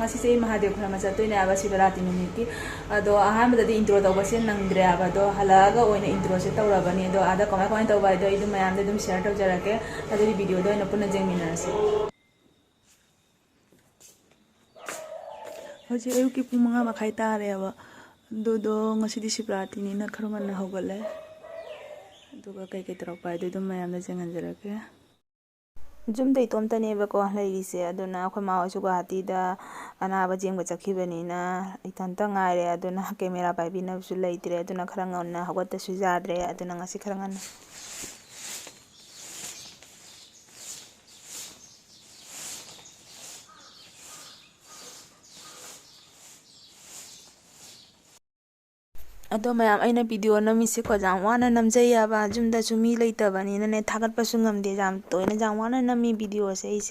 Masih Mahadev khurama chattoine aba Sivarati numiti ado ahamdadi intro tawbase nangdre aba do halaga oina intro se tawrabani do ada kamai kamai tawba do idu mayam de dum share tawjarake adi video do ina punna jengminarase hoji ayuki pung 5 makhai tare aba do ngasidi Sivarati ni na kharuman hogale aduga kai kai tawpa idu dum mayam de jenganjarake Jum day tom tani ba ko laise aduna akhoi ma hosu Guwahati da anaba jengba chakhibani na itanta ngaire aduna camera paibina su leitre aduna khara ngonna hawata su jadre aduna ngasi khara ngana Ado mayam aina video na misi ko jang wana namjai aba jumda chumi leita bani na ne thagat pa sungam de jam to ina jang wana nami video se is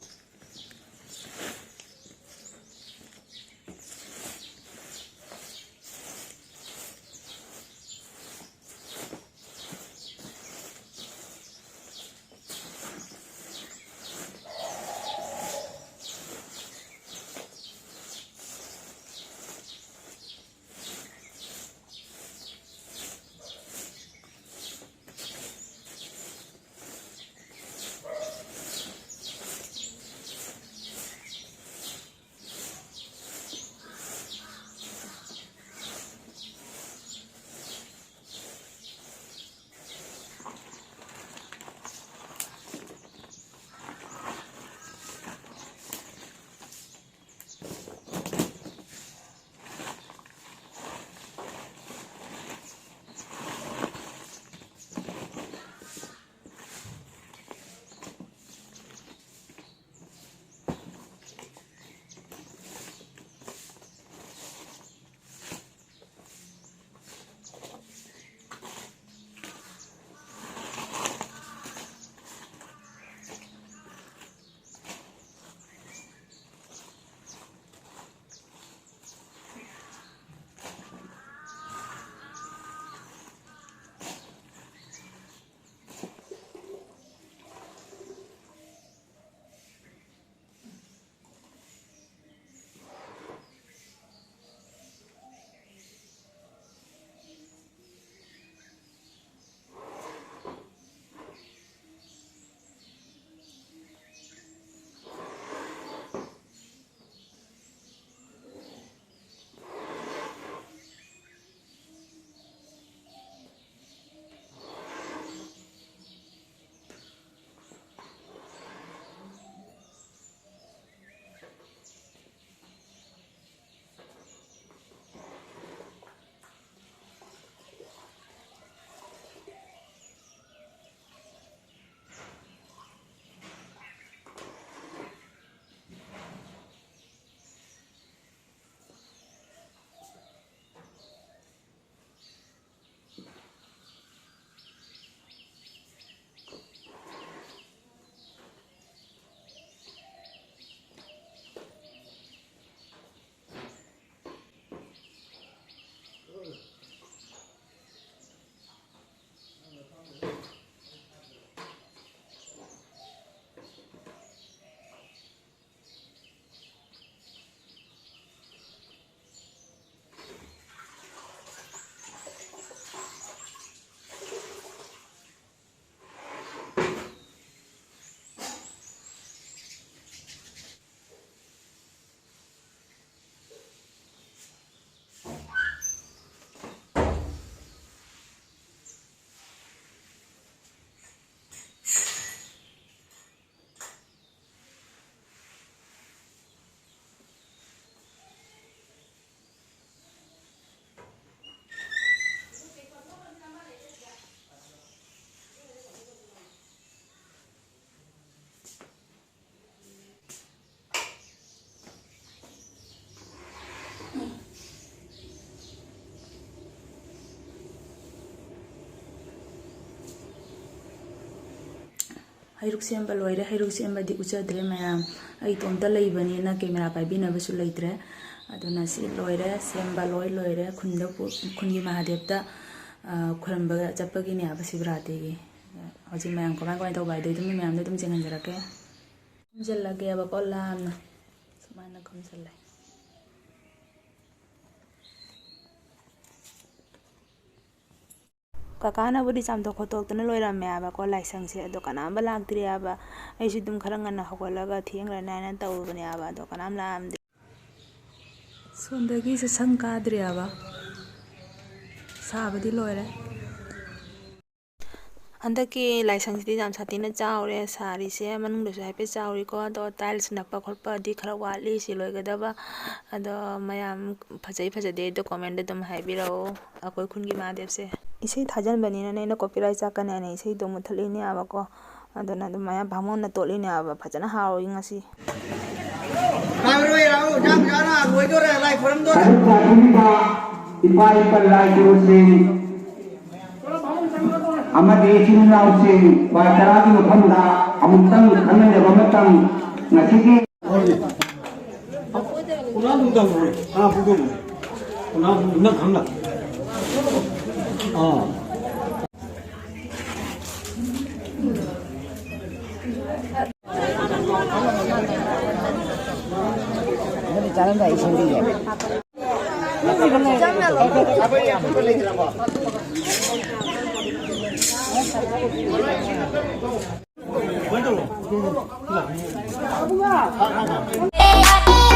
Hairuk sembal loire hairuk sembal di uchadre mayam ai tomta leibani na camera paibina basu leitre aduna si loire sembal loire khunda khungi Mahadevta ꯈꯨꯔꯨꯝꯕ ꯆꯠꯄꯒꯤꯅꯦꯕ ꯁꯤꯕꯔꯥꯇꯤꯒꯤ ꯍꯧꯖꯤꯛ ꯃꯌꯥꯝ ꯀꯃꯥꯏ ꯇꯧꯕ ꯍꯥꯏꯗꯣ ꯑꯗꯨꯝ ꯃꯌꯥꯝꯗ ꯑꯗꯨꯝ ꯆꯦꯡꯍꯟꯖꯔꯛꯀꯦ ꯈꯨꯝꯖꯤꯜꯂꯒꯦꯕꯀꯣ ꯂꯥꯝꯅ ꯁꯨꯃꯥꯏꯅ ꯈꯨꯝꯖꯤꯜꯂꯦ ꯀꯀꯥꯅꯕꯨꯗꯤ ꯆꯥꯝꯊꯣꯛ ꯈꯣꯠꯇꯣꯛꯇꯅ ꯂꯣꯏꯔꯝꯃꯦ ꯍꯥꯏꯕꯀꯣ ꯂꯥꯏꯁꯪꯁꯦ ꯑꯗꯣ ꯀꯅꯥꯝꯕ ꯂꯥꯛꯇ꯭ꯔꯤ ꯍꯥꯏꯕ ꯑꯩꯁꯨ ꯑꯗꯨꯝ ꯈꯔ ꯉꯟꯅ ꯍꯧꯒꯠꯂꯒ ꯊꯦꯡꯈ꯭ꯔꯅꯤ ꯍꯥꯏꯅ ꯇꯧꯕꯅꯦ ꯍꯥꯏꯕ ꯑꯗꯣ ꯀꯅꯥꯝ ꯂꯥꯛꯑꯝꯗꯦ ꯁꯣꯝꯗꯒꯤ ꯁꯪ ꯀꯥꯗ꯭ꯔꯤ ꯍꯥꯏꯕ ꯁꯥꯕꯗꯤ ꯂꯣꯏꯔꯦ ꯍꯟꯗꯛꯀꯤ ꯂꯥꯏꯁꯪꯁꯤꯗꯤ ꯌꯥꯝ ꯁꯥꯊꯤꯅ ꯆꯥꯎꯔꯦ ꯁꯥꯔꯤꯁꯦ ꯃꯅꯨꯡꯗꯁꯨ ꯍꯥꯏꯐꯦꯠ ꯆꯥꯎꯔꯤꯀꯣ ꯑꯗꯣ ꯇꯥꯏꯜꯁ ꯅꯞꯄ ꯈꯣꯠꯄꯗꯤ ꯈꯔ ꯋꯥꯠꯂꯤ ꯁꯤ ꯂꯣꯏꯒꯗꯕ ꯑꯗꯣ ꯃꯌꯥꯝ ꯐꯖꯩ ꯐꯖꯗꯦ ꯑꯗꯣ ꯀꯣꯃꯦꯟꯗ ꯑꯗꯨꯝ ꯍꯥꯏꯕꯤꯔꯛꯑꯣ ꯑꯩꯈꯣꯏ ꯈꯨꯟꯒꯤ ꯃꯍꯥꯗꯦꯕꯁꯦ ꯏꯁꯩ ꯊꯥꯖꯟꯕꯅꯤꯅꯅꯦ ꯑꯩꯅ ꯀꯣꯄꯤꯔꯥꯏꯠ ꯆꯠꯀꯅꯤ ꯍꯥꯏꯅ ꯏꯁꯩꯗꯣ ꯃꯨꯠꯊꯠꯂꯤꯅꯦ ꯍꯥꯏꯕꯀꯣ ꯑꯗꯨꯅ ꯑꯗꯨꯝ ꯃꯌꯥꯝ ꯚꯥꯃꯣꯟꯅ ꯇꯣꯠꯂꯤꯅꯦ ꯍꯥꯏꯕ ꯐꯖꯅ ꯍꯥꯎꯏ ꯉꯁꯤ amadi isin lausing bataragi mukhamda amutang khanne bamatang nasiki kuna budang budang kuna budang khamla ini jalan dah isin dia Hey,